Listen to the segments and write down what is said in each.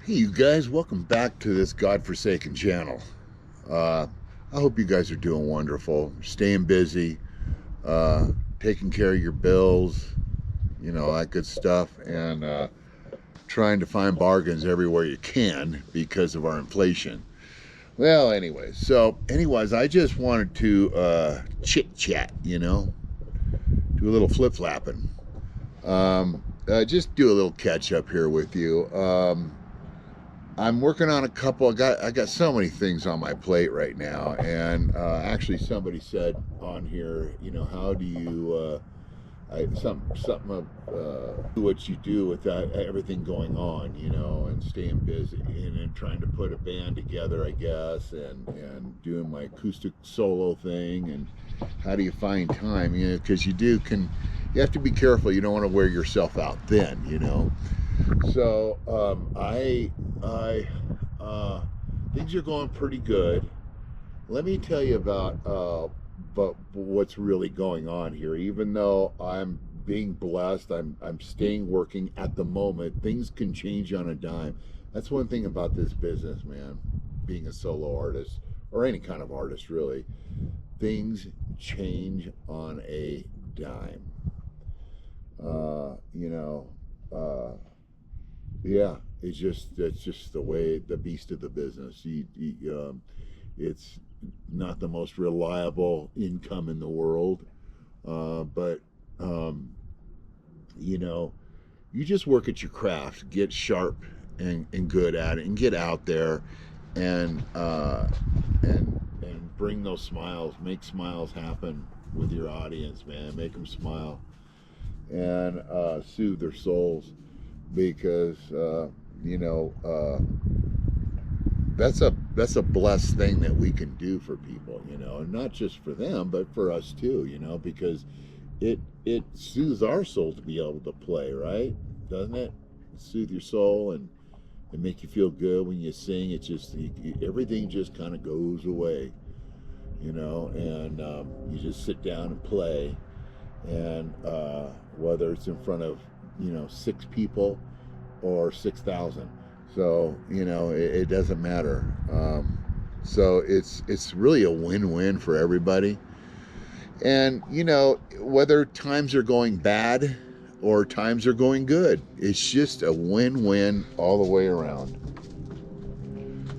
Hey you guys, welcome back to this godforsaken channel. I hope you guys are doing wonderful, staying busy, taking care of your bills, you know, that good stuff, and trying to find bargains everywhere you can because of our inflation. Well, anyways, I just wanted to chit chat, you know, do a little flip flapping. Just do a little catch up here with you. I'm working on a couple. I got so many things on my plate right now, and actually, somebody said on here, you know, how do you what you do with that, everything going on, you know, and staying busy and trying to put a band together, I guess, and doing my acoustic solo thing, and how do you find time, you know, because you have to be careful. You don't want to wear yourself out thin, you know. So things are going pretty good. Let me tell you about but what's really going on here. Even though I'm being blessed, I'm staying working at the moment. Things can change on a dime. That's one thing about this business, man. Being a solo artist, or any kind of artist, really, things change on a dime. Yeah, it's just the way, the beast of the business. It's not the most reliable income in the world, but you know, you just work at your craft, get sharp and good at it, and get out there and bring those smiles, make smiles happen with your audience, man. Make them smile and soothe their souls, because that's a blessed thing that we can do for people, you know, and not just for them, but for us too, you know, because it soothes our soul to be able to play, right? Doesn't it? Soothe your soul and make you feel good when you sing. It just, everything just kind of goes away, you know, and you just sit down and play, and whether it's in front of, you know, 6 people or 6,000. So, you know, it doesn't matter. So it's really a win-win for everybody. And, you know, whether times are going bad or times are going good, it's just a win-win all the way around.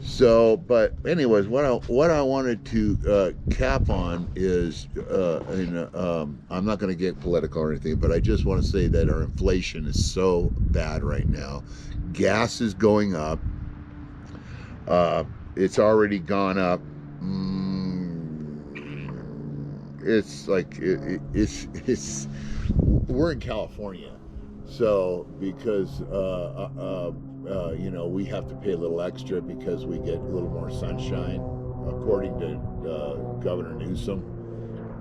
So, but anyways, what I wanted to cap on is, I'm not going to get political or anything, but I just want to say that our inflation is so bad right now. Gas is going up. It's already gone up. It's like it's we're in California, so because you know, we have to pay a little extra because we get a little more sunshine, according to Governor Newsom.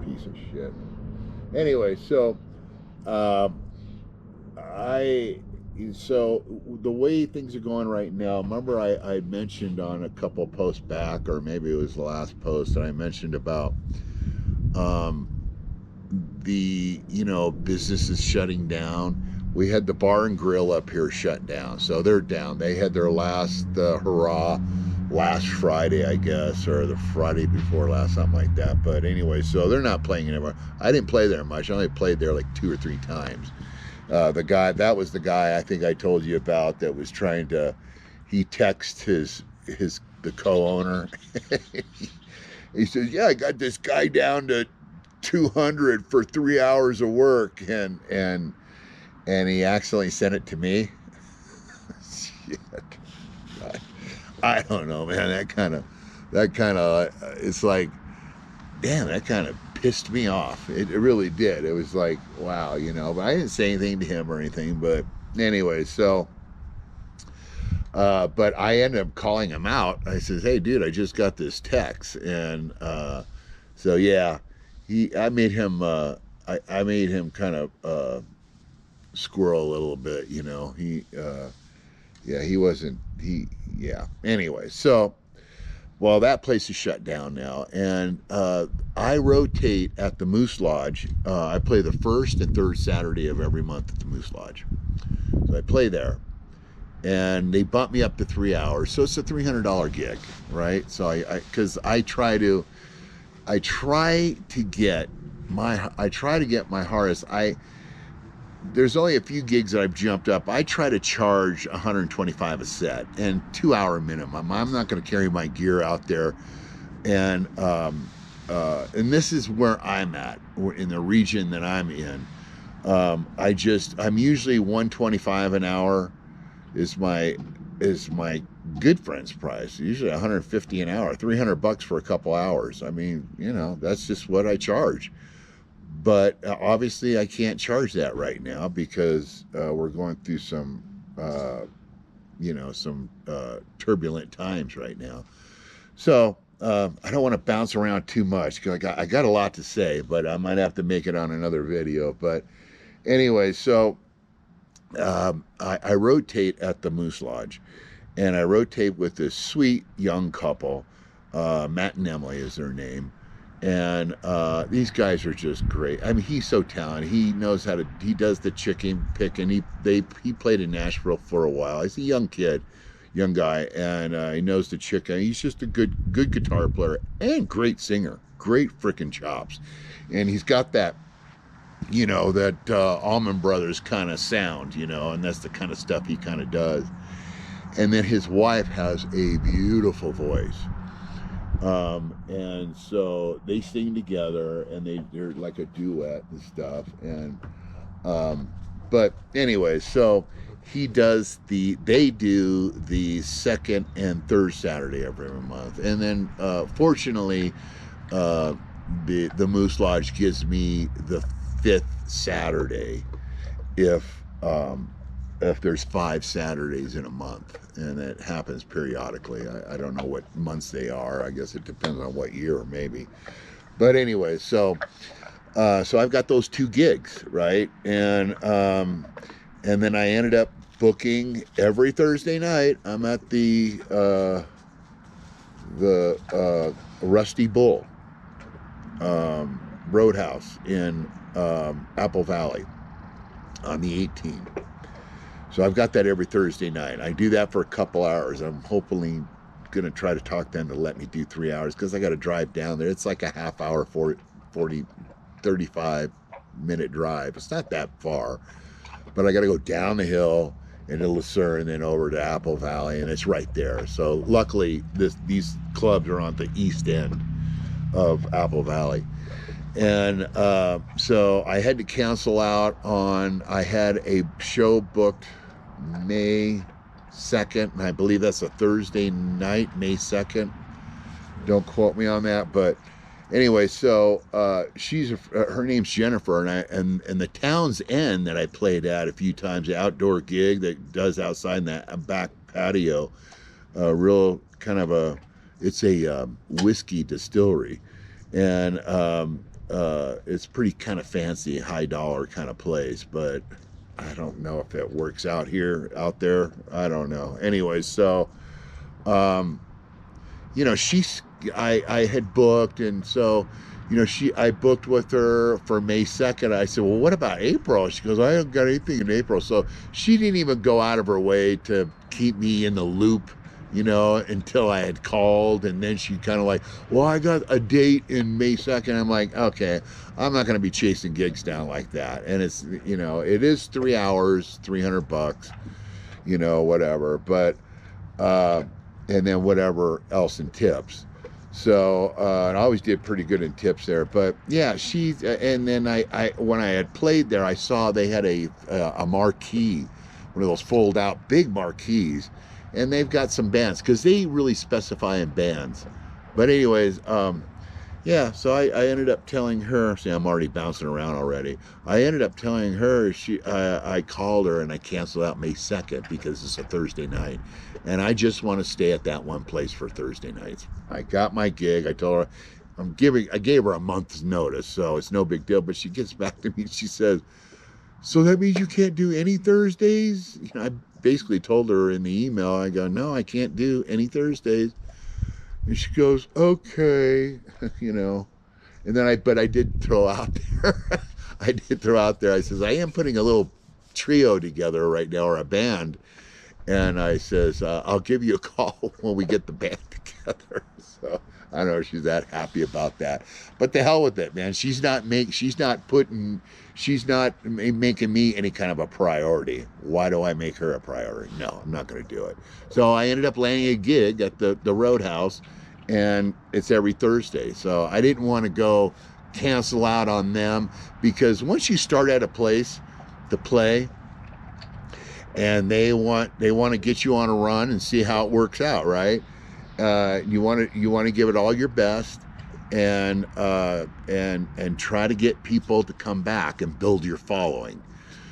Piece of shit. Anyway, so so the way things are going right now, remember I mentioned on a couple posts back, or maybe it was the last post, that I mentioned about the, you know, businesses shutting down. We had the bar and grill up here shut down, so they're down. They had their last hurrah last Friday, I guess, or the Friday before last, something like that. But anyway, so they're not playing anymore. I didn't play there much. I only played there like 2 or 3 times. That was the guy I think I told you about that was trying to, he texted the co-owner. He says, yeah, I got this guy down to 200 for 3 hours of work, and he accidentally sent it to me. Shit. I don't know, man. That kind of, it's like, damn, that kind of pissed me off. It really did. It was like, wow, you know, but I didn't say anything to him or anything. But anyway, so, but I ended up calling him out. I says, hey, dude, I just got this text. And so, yeah, I made him kind of squirrel a little bit, you know. Anyway, so, well, that place is shut down now, and I rotate at the Moose Lodge. I play the first and third Saturday of every month at the Moose Lodge, so I play there. and they bumped me up to 3 hours. So it's a $300 gig, right? So because I try to get my hardest. There's only a few gigs that I've jumped up. I try to charge 125 a set and 2 hour minimum. I'm not going to carry my gear out there, and this is where I'm at, in the region that I'm in. I'm usually 125 an hour is my good friend's price. Usually 150 an hour, $300 for a couple hours. I mean, that's just what I charge. But obviously I can't charge that right now because we're going through some turbulent times right now. So I don't want to bounce around too much because I got a lot to say, but I might have to make it on another video. But anyway, so I rotate at the Moose Lodge, and I rotate with this sweet young couple. Matt and Emily is their name. And these guys are just great. I mean, he's so talented. He knows how to. He does the chicken picking. He played in Nashville for a while. He's a young guy, and he knows the chicken. He's just a good guitar player and great singer. Great freaking chops, and he's got that, that Allman Brothers kind of sound, and that's the kind of stuff he kind of does. And then his wife has a beautiful voice. And so they sing together, and they're like a duet and stuff. And but anyway, so they do the second and third Saturday of every month. And then fortunately the Moose Lodge gives me the fifth Saturday if there's 5 Saturdays in a month, and it happens periodically. I don't know what months they are. I guess it depends on what year, maybe. But anyway, so I've got those 2 gigs, right? And then I ended up booking every Thursday night. I'm at the Rusty Bull Roadhouse in Apple Valley on the 18th. So I've got that every Thursday night. I do that for a couple hours. I'm hopefully going to try to talk them to let me do 3 hours because I got to drive down there. It's like a half hour, 35-minute drive. It's not that far, but I got to go down the hill into Lucerne and then over to Apple Valley, and it's right there. So luckily, these clubs are on the east end of Apple Valley. And so I had to cancel out I had a show booked May 2nd, and I believe that's a Thursday night, May 2nd. Don't quote me on that, but anyway, so her name's Jennifer, and the Town's End that I played at a few times, the outdoor gig that does outside in that back patio, real kind of it's a whiskey distillery, and it's pretty kind of fancy, high dollar kind of place, but I don't know if it works out there. I don't know. Anyway, so, I had booked, and so, I booked with her for May 2nd. I said, well, what about April? She goes, I haven't got anything in April. So she didn't even go out of her way to keep me in the loop, until I had called. And then she kind of like, well, I got a date in May 2nd. I'm like, okay, I'm not going to be chasing gigs down like that. And it's, it is 3 hours, $300, whatever. But, and then whatever else in tips. So, and I always did pretty good in tips there. But yeah, and then I when I had played there, I saw they had a marquee, one of those fold out big marquees. And they've got some bands because they really specify in bands. But anyways, yeah, so I ended up telling her, see, I'm already bouncing around already. I ended up telling her, I called her and I canceled out May 2nd because it's a Thursday night. And I just want to stay at that one place for Thursday nights. I got my gig. I told her, I gave her a month's notice, so it's no big deal. But she gets back to me and she says, so that means you can't do any Thursdays? I basically told her in the email, I go, no, I can't do any Thursdays. And she goes, okay, and then I did throw out there, I says, I am putting a little trio together right now, or a band, And I says, I'll give you a call when we get the band together. So I don't know if she's that happy about that, but the hell with it, man. She's not making me any kind of a priority. Why do I make her a priority? No, I'm not going to do it. So I ended up landing a gig at the Roadhouse, and it's every Thursday. So I didn't want to go cancel out on them, because once you start at a place to play, and they want to get you on a run and see how it works out, right? You want to give it all your best, and try to get people to come back and build your following.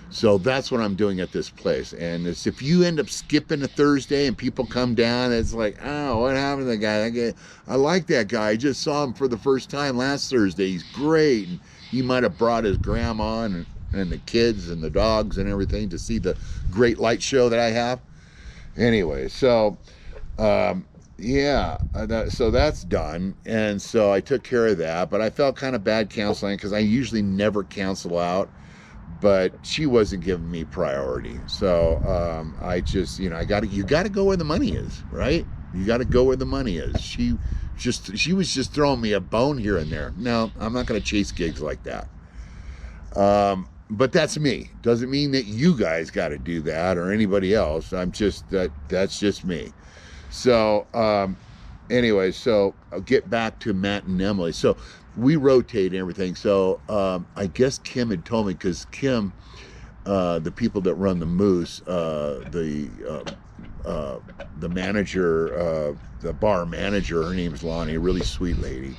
So that's what I'm doing at this place. And it's, if you end up skipping a Thursday and people come down, it's like, oh, what happened to the guy? I like that guy. I just saw him for the first time last Thursday. He's great. And he might have brought his grandma and the kids and the dogs and everything to see the great light show that I have. Anyway, so yeah, so that's done. And so I took care of that, but I felt kind of bad canceling, because I usually never cancel out, but she wasn't giving me priority. So I just, you got to go where the money is, right? You got to go where the money is. She was just throwing me a bone here and there. No, I'm not going to chase gigs like that. But that's me. Doesn't mean that you guys got to do that, or anybody else. That's just me. So anyway, so I'll get back to Matt and Emily. So we rotate and everything. So I guess Kim had told me, because Kim, the people that run the Moose, the manager, the bar manager, her name's Lonnie, a really sweet lady,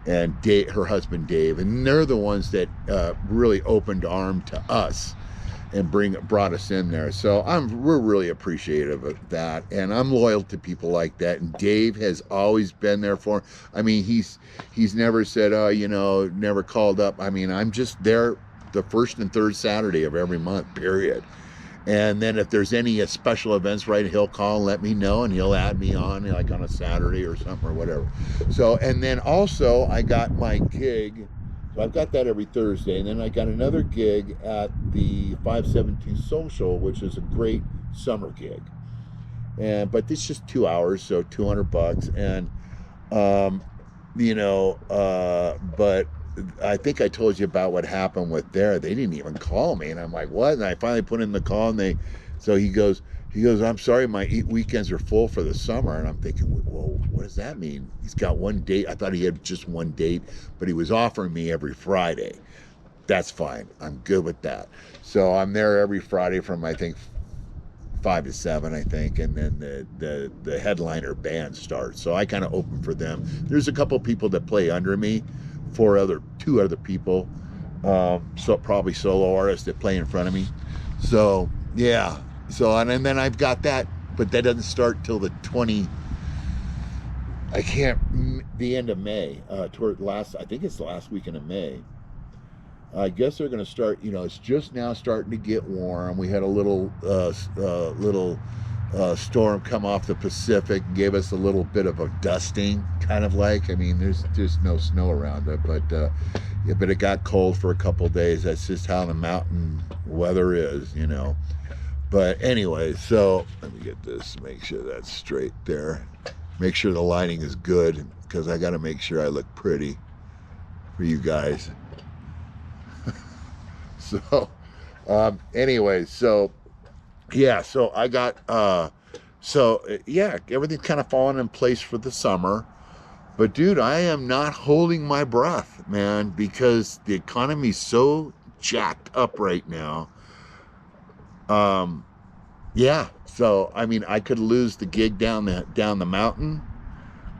and Dave, her husband Dave, and they're the ones that really opened arm to us and brought us in there. So we're really appreciative of that, and I'm loyal to people like that. And Dave has always been there for. I mean, he's never said, oh, never called up. I mean, I'm just there the first and third Saturday of every month, period. And then if there's any special events, right, he'll call and let me know, and he'll add me on, like on a Saturday or something or whatever. So, and then also I got my gig. So I've got that every Thursday, and then I got another gig at the 572 Social, which is a great summer gig. But it's just 2 hours, so $200. And but I think I told you about what happened with there. They didn't even call me, and I'm like, what? And I finally put in the call, and so he goes, I'm sorry, my weekends are full for the summer. And I'm thinking, whoa, what does that mean? He's got one date. I thought he had just one date, but he was offering me every Friday. That's fine. I'm good with that. So I'm there every Friday from, I think, 5 to 7, I think, and then the headliner band starts. So I kind of open for them. There's a couple people that play under me, two other people, so probably solo artists that play in front of me. So yeah. So and then I've got that, but that doesn't start till the end of May. I think it's the last weekend of May. I guess they're going to start. It's just now starting to get warm. We had a little storm come off the Pacific, gave us a little bit of a dusting, kind of like. I mean, there's just no snow around it, but it got cold for a couple of days. That's just how the mountain weather is, But anyway, so let me get this, make sure that's straight there. Make sure the lighting is good, because I got to make sure I look pretty for you guys. So anyway, so yeah, so I got everything's kind of falling in place for the summer. But dude, I am not holding my breath, man, because the economy's so jacked up right now. Yeah, so I mean, I could lose the gig down the mountain.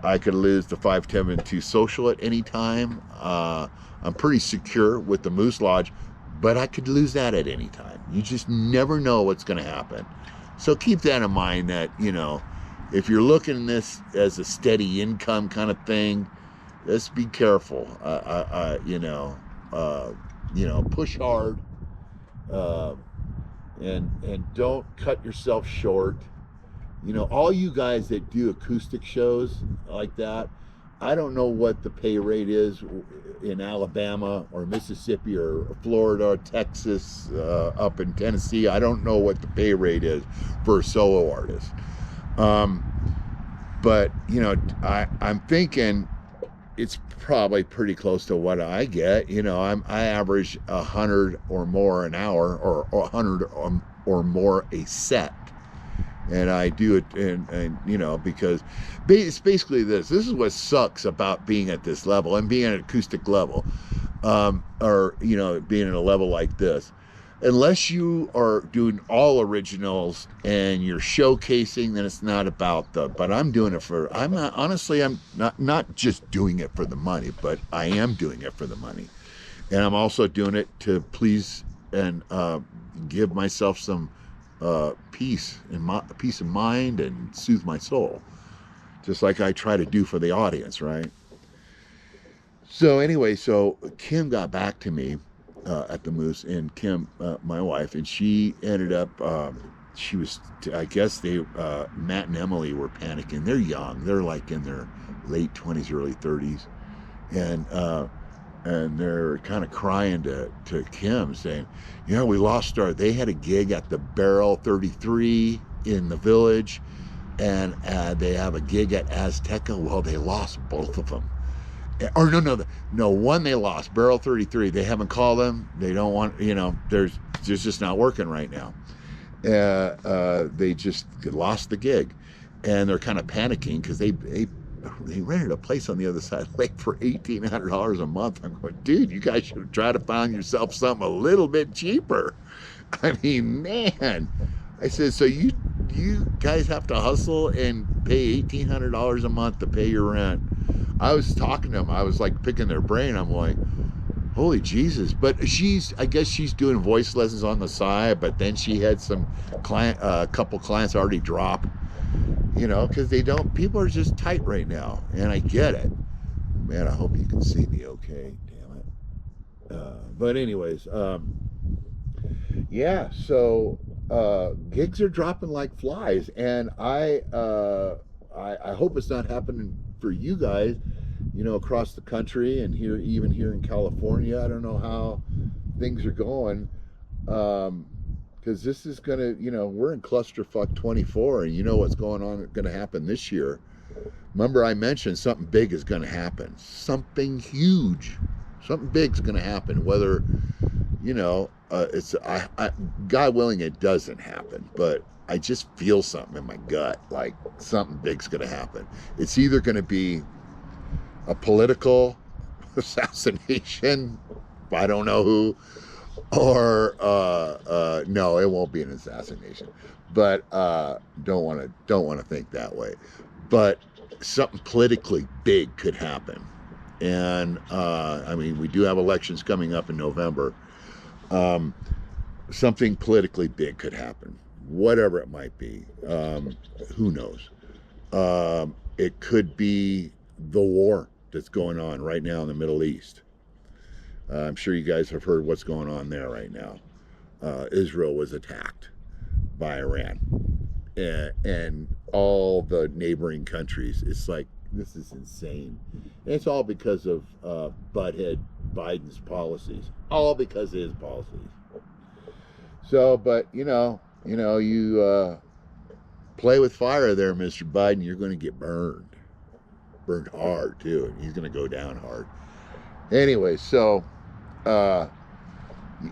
I could lose the 572 Social at any time. I'm pretty secure with the Moose Lodge, but I could lose that at any time. You just never know what's going to happen. So keep that in mind, that if you're looking at this as a steady income kind of thing, let's be careful. Push hard. And don't cut yourself short. All you guys that do acoustic shows like that, I don't know what the pay rate is in Alabama or Mississippi or Florida or Texas, up in Tennessee. I don't know what the pay rate is for a solo artist. But you know, I'm thinking it's probably pretty close to what I get. You know, I average 100 or more an hour, or 100 or more a set. And I do it, and you know, because it's basically this is what sucks about being at this level and being at an acoustic level, or you know, being at a level like this. Unless you are doing all originals and you're showcasing, then it's not about but I'm doing it for, I'm not, honestly, I'm not just doing it for the money, but I am doing it for the money. And I'm also doing it to please and give myself some peace of mind and soothe my soul, just like I try to do for the audience, right? So anyway, so Kim got back to me at the Moose, and Kim, my wife, and she ended up, she was, I guess Matt and Emily were panicking. They're young, they're like in their late 20s, early 30s, and they're kind of crying to Kim, saying, you know, we lost they had a gig at the Barrel 33 in the Village, and they have a gig at Azteca. Well, they lost both of them. Or no, one they lost, Barrel 33. They haven't called them. They don't want, you know, there's just not working right now. They just lost the gig, and they're kind of panicking because they rented a place on the other side of the lake for $1,800 a month. I'm going, dude, you guys should try to find yourself something a little bit cheaper. I mean, man. I said, so you guys have to hustle and pay $1,800 a month to pay your rent. I was talking to them. I was like picking their brain. I'm like, holy Jesus. But I guess she's doing voice lessons on the side, but then she had some couple clients already drop, you know, because people are just tight right now. And I get it. Man, I hope you can see me okay. Damn it. But anyways, yeah, so gigs are dropping like flies, and I hope it's not happening for you guys, you know, across the country and even here in California. I don't know how things are going, because this is gonna, you know, we're in clusterfuck 24, and you know what's going to happen this year. Remember, I mentioned something big is going to happen, something huge, something big's going to happen. Whether, you know, God willing, it doesn't happen, but I just feel something in my gut, like something big's going to happen. It's either going to be a political assassination, I don't know who, or no, it won't be an assassination, but don't want to think that way. But something politically big could happen, and I mean, we do have elections coming up in November. Something politically big could happen, whatever it might be. Who knows? It could be the war that's going on right now in the Middle East. I'm sure you guys have heard what's going on there right now. Israel was attacked by Iran, and all the neighboring countries. It's like, this is insane. And it's all because of butthead Biden's policies. All because of his policies. So, but you play with fire there, Mr. Biden, you're going to get burned hard too, and he's going to go down hard. Anyway, so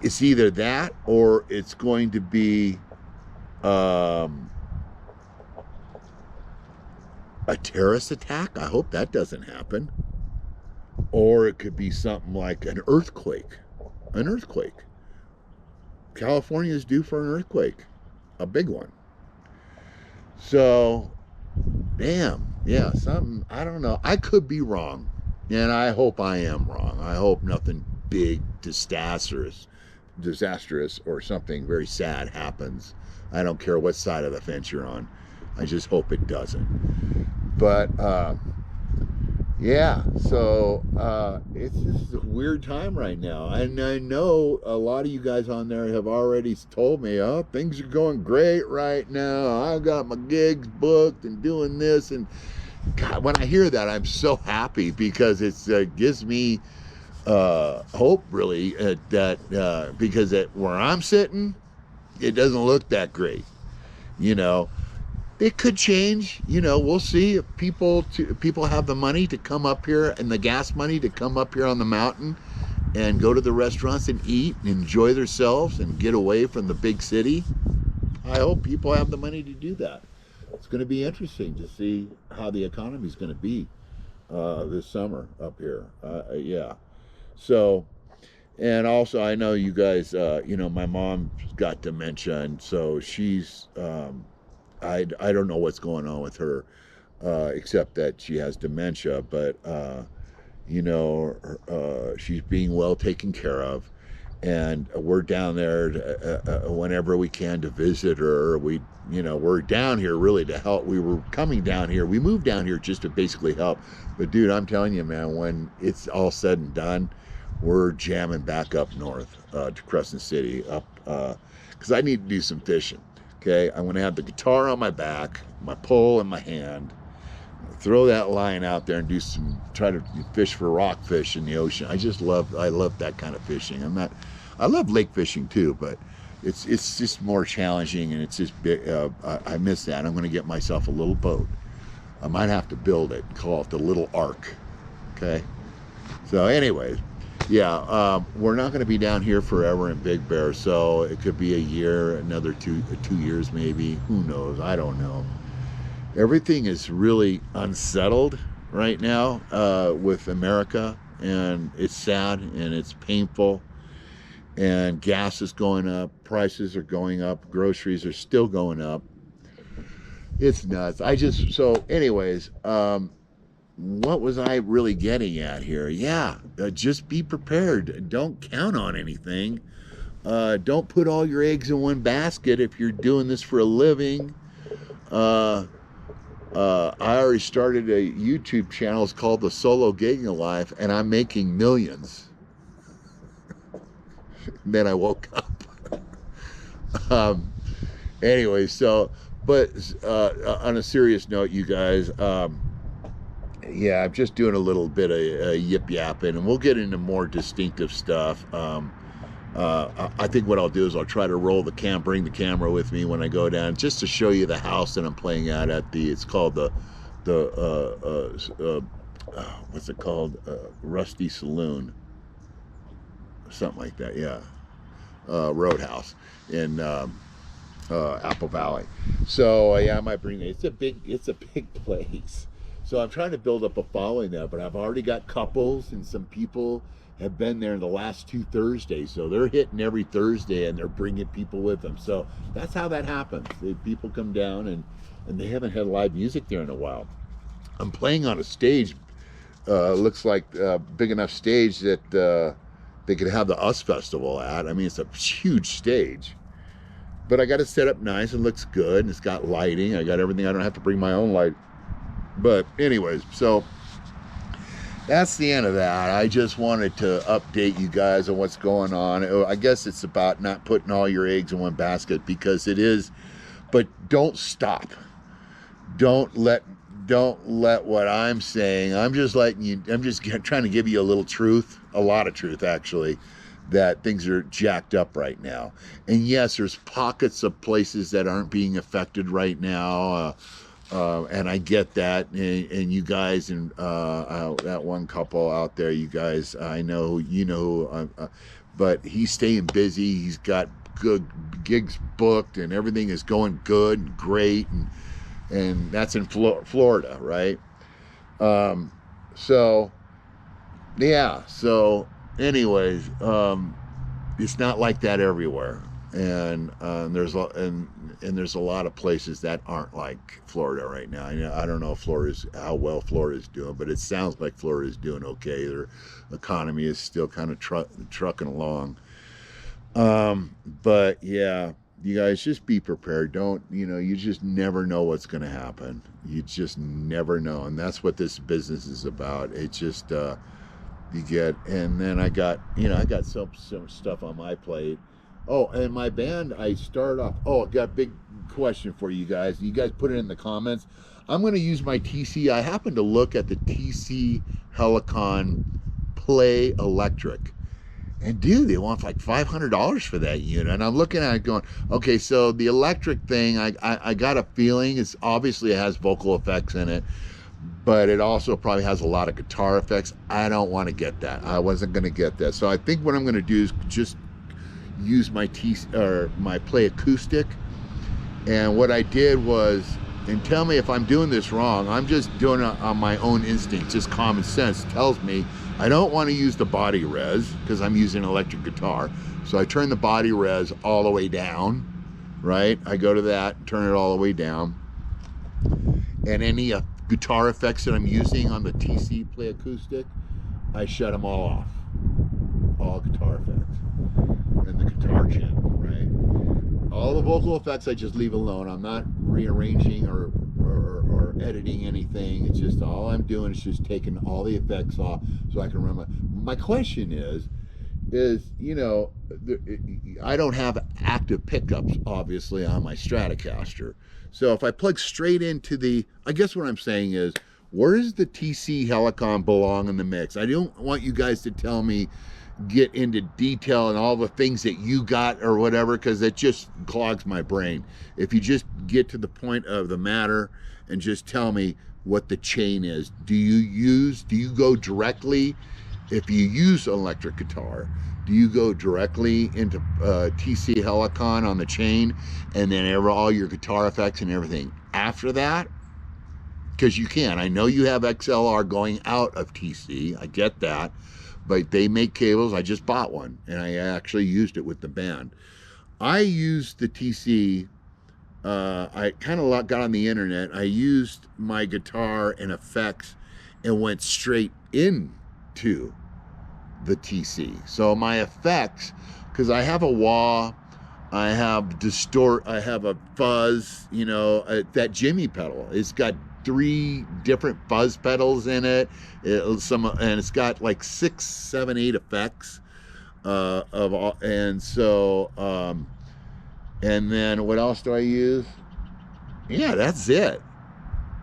it's either that, or it's going to be a terrorist attack. I hope that doesn't happen. Or it could be something like an earthquake. California is due for an earthquake, a big one. So, damn, yeah, something, I don't know. I could be wrong, and I hope I am wrong. I hope nothing big, disastrous, or something very sad happens. I don't care what side of the fence you're on. I just hope it doesn't. But, yeah, so it's just a weird time right now. And I know a lot of you guys on there have already told me, oh, things are going great right now. I've got my gigs booked and doing this. And God, when I hear that, I'm so happy because it gives me hope, really, that because where I'm sitting, it doesn't look that great. You know, it could change. You know, we'll see if people have the money to come up here and the gas money to come up here on the mountain and go to the restaurants and eat and enjoy themselves and get away from the big city. I hope people have the money to do that. It's going to be interesting to see how the economy is going to be this summer up here. Yeah. So, and also I know you guys, my mom's got dementia, and so she's, I don't know what's going on with her, except that she has dementia, but, she's being well taken care of. And we're down there whenever we can to visit her. We're down here really to help. We were coming down here. We moved down here just to basically help. But dude, I'm telling you, man, when it's all said and done, we're jamming back up north to Crescent City, up because I need to do some fishing. Okay, I'm gonna have the guitar on my back, my pole in my hand, throw that line out there and try to fish for rockfish in the ocean. I love that kind of fishing. I love lake fishing too, but it's just more challenging, and it's just I miss that. I'm going to get myself a little boat. I might have to build it, call it the Little Ark. Okay. So anyways, yeah, we're not going to be down here forever in Big Bear, so it could be a year, another 2 years maybe. Who knows? I don't know. Everything is really unsettled right now with America, and it's sad and it's painful, and gas is going up, prices are going up, groceries are still going up. It's nuts. So anyways, what was I really getting at here? Yeah, just be prepared. Don't count on anything. Don't put all your eggs in one basket if you're doing this for a living. I already started a YouTube channel. It's called The Solo Gigging Life, and I'm making millions. Then I woke up. Anyway, but on a serious note, you guys, yeah, I'm just doing a little bit of yip yapping, and we'll get into more distinctive stuff. I think what I'll do is I'll try to bring the camera with me when I go down, just to show you the house that I'm playing at it's called what's it called? Rusty Saloon. Something like that, yeah. Roadhouse in Apple Valley. So yeah, I might bring it. It's a big place. So I'm trying to build up a following there, but I've already got couples, and some people have been there in the last 2 Thursdays. So they're hitting every Thursday, and they're bringing people with them. So that's how that happens. People come down, and they haven't had live music there in a while. I'm playing on a stage, looks like a big enough stage that they could have the US Festival at. I mean, it's a huge stage. But I got it set up nice, and looks good, and it's got lighting. I got everything. I don't have to bring my own light. But anyways, so that's the end of that. I just wanted to update you guys on what's going on. I guess it's about not putting all your eggs in one basket, because it is, but don't stop. Don't let what I'm saying. I'm just trying to give you a little truth, a lot of truth actually, that things are jacked up right now. And yes, there's pockets of places that aren't being affected right now. And I get that, and you guys, and that one couple out there, you guys, I know, but he's staying busy. He's got good gigs booked, and everything is going good and great, and that's in Florida, right? So yeah. So anyways, it's not like that everywhere. And there's a lot of places that aren't like Florida right now. I don't know how well Florida's doing, but it sounds like Florida's doing okay. Their economy is still kind of trucking along. But yeah, you guys, just be prepared. You just never know what's going to happen. You just never know, and that's what this business is about. It's just and then I got some stuff on my plate. Oh, and my band, I start off. Oh, I got a big question for you guys. You guys put it in the comments. I'm going to use my TC. I happened to look at the TC Helicon Play Electric. And dude, they want like $500 for that unit. And I'm looking at it going, okay, so the electric thing, I got a feeling it's obviously it has vocal effects in it, but it also probably has a lot of guitar effects. I don't want to get that. I wasn't going to get that. So I think what I'm going to do is just use my my Play Acoustic. And what I did was, and tell me if I'm doing this wrong, I'm just doing it on my own instinct, just common sense tells me I don't want to use the body res because I'm using an electric guitar. So I turn the body res all the way down, right? I go to that, turn it all the way down. And any guitar effects that I'm using on the TC Play Acoustic, I shut them all off. All guitar effects. And the guitar channel, right? All the vocal effects I just leave alone. I'm not rearranging or editing anything. It's just all I'm doing is just taking all the effects off so I can remember. My question is you know, I don't have active pickups obviously on my Stratocaster. So if I plug straight into I guess what I'm saying is, where does the TC Helicon belong in the mix? I don't want you guys to tell me, get into detail and all the things that you got or whatever, because it just clogs my brain. If you just get to the point of the matter and just tell me what the chain is. Do you go directly, if you use electric guitar, do you go directly into TC Helicon on the chain and then all your guitar effects and everything after that? Because you can. I know you have XLR going out of TC. I get that. But they make cables. I just bought one, and I actually used it with the band. I used the TC. I kind of got on the internet. I used my guitar and effects and went straight into the TC. So my effects, because I have a wah, I have I have a fuzz, you know, that Jimmy pedal. It's got 3 different fuzz pedals in it. And it's got like 6, 7, 8 effects of all. And so, and then what else do I use? Yeah, that's it.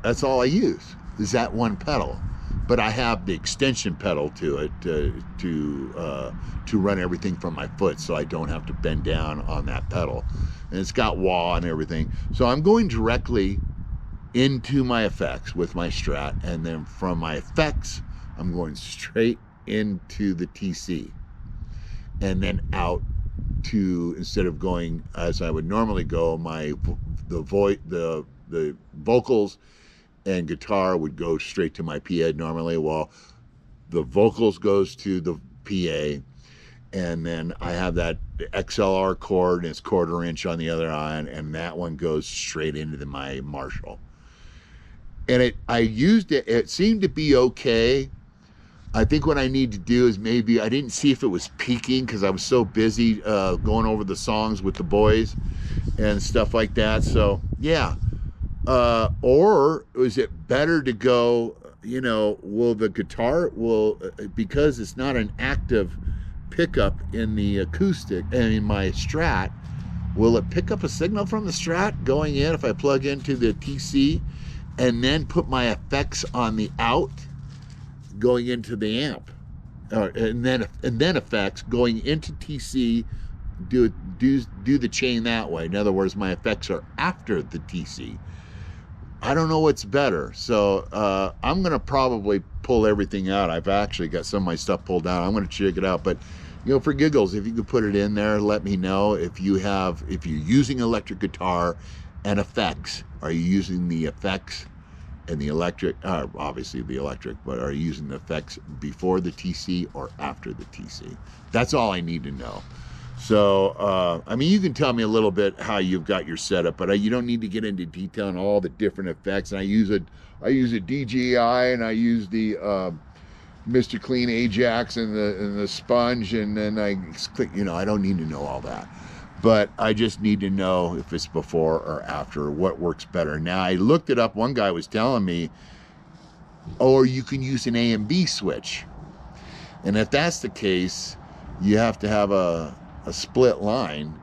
That's all I use is that one pedal. But I have the extension pedal to it to run everything from my foot, so I don't have to bend down on that pedal. And it's got wah and everything. So I'm going directly into my effects with my Strat, and then from my effects, I'm going straight into the TC, and then out to, instead of going as I would normally go, the vocals and guitar would go straight to my PA normally, while the vocals goes to the PA, and then I have that XLR cord, and it's 1/4 inch on the other end, and that one goes straight into my Marshall. And I used it, it seemed to be okay. I think what I need to do is maybe, I didn't see if it was peaking because I was so busy going over the songs with the boys and stuff like that. So yeah, or is it better to go, you know, will the guitar, because it's not an active pickup in the acoustic and in my Strat, will it pick up a signal from the Strat going in if I plug into the TC and then put my effects on the out going into the amp, and then effects going into TC, do the chain that way? In other words, my effects are after the TC. I don't know what's better, so I'm gonna probably pull everything out. I've actually got some of my stuff pulled out. I'm gonna check it out, but you know, for giggles, if you could put it in there, let me know. If you're using electric guitar and effects, are you using the effects and the electric, obviously the electric, but are you using the effects before the TC or after the TC? That's all I need to know. So, I mean, you can tell me a little bit how you've got your setup, but you don't need to get into detail on all the different effects. And I use a DJI, and I use the Mr. Clean Ajax and the sponge, and then I click, you know, I don't need to know all that. But I just need to know if it's before or after, what works better. Now, I looked it up. One guy was telling me, or you can use an A and B switch. And if that's the case, you have to have a split line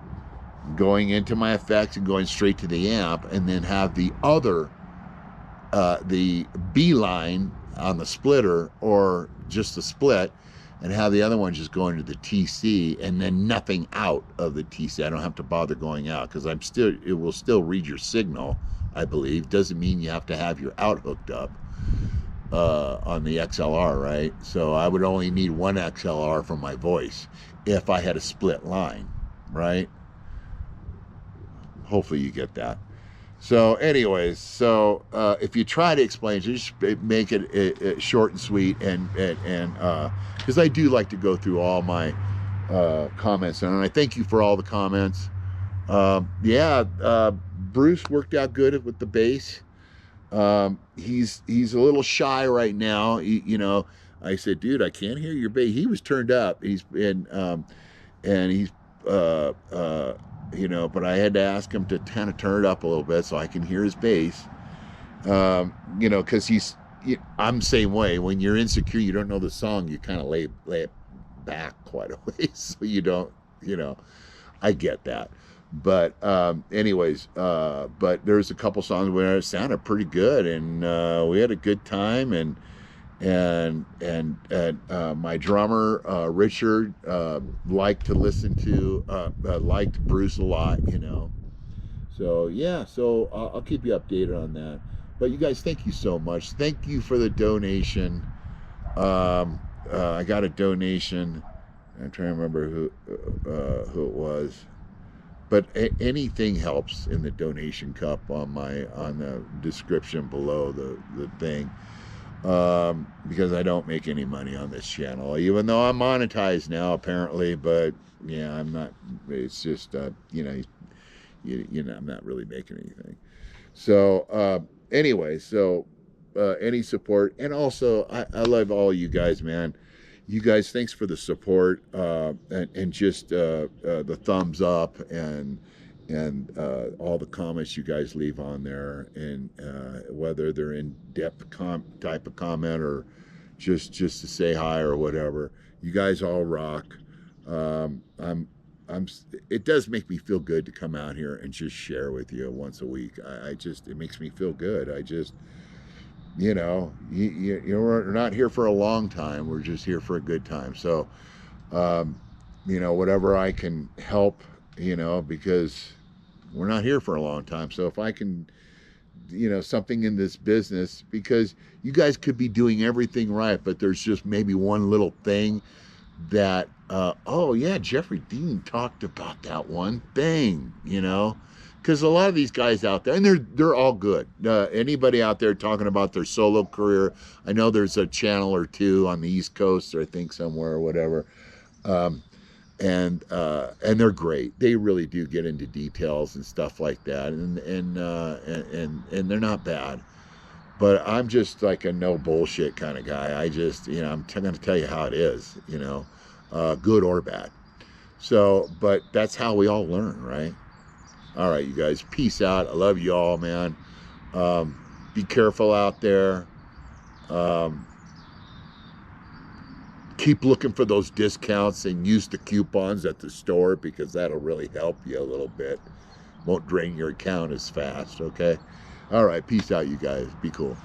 going into my effects and going straight to the amp, and then have the other, the B line on the splitter, or just the split, and have the other one just going to the TC, and then nothing out of the TC. I don't have to bother going out, because it will still read your signal, I believe. Doesn't mean you have to have your out hooked up on the XLR, right? So I would only need one XLR for my voice if I had a split line, right? Hopefully you get that. So anyways, so if you try to explain, just make it short and sweet, and because I do like to go through all my comments, and I thank you for all the comments. Bruce worked out good with the bass. He's a little shy right now. I said, dude, I can't hear your bass. He was turned up. He's and he's but I had to ask him to kind of turn it up a little bit so I can hear his bass. Because I'm the same way. When you're insecure, you don't know the song, you kind of lay it back quite a ways, so you don't, I get that. But anyways, but there's a couple songs where it sounded pretty good, and we had a good time, and my drummer Richard liked to listen to liked Bruce a lot, so yeah, so I'll keep you updated on that. But you guys, thank you so much. Thank you for the donation. I got a donation. I'm trying to remember who it was, but anything helps in the donation cup on the description below the thing. Because I don't make any money on this channel, even though I'm monetized now apparently, but yeah, I'm not. It's just I'm not really making anything. So anyway, so any support, and also I love all you guys, man. You guys, thanks for the support, and just the thumbs up, and all the comments you guys leave on there, and whether they're in-depth type of comment, or just to say hi or whatever. You guys all rock. It does make me feel good to come out here and just share with you once a week. It makes me feel good. We're not here for a long time. We're just here for a good time. So, whatever I can help, because we're not here for a long time. So if I can, something in this business, because you guys could be doing everything right, but there's just maybe one little thing that, oh yeah, Jeffrey Dean talked about that one thing, because a lot of these guys out there, and they're all good. Anybody out there talking about their solo career, I know there's a channel or two on the East Coast, or I think somewhere or whatever. And they're great. They really do get into details and stuff like that, and they're not bad. But I'm just like a no bullshit kind of guy. I'm going to tell you how it is, good or bad. So, but that's how we all learn, right? All right, you guys, peace out. I love you all, man. Be careful out there. Keep looking for those discounts, and use the coupons at the store, because that'll really help you a little bit. Won't drain your account as fast, okay? All right, peace out, you guys. Be cool.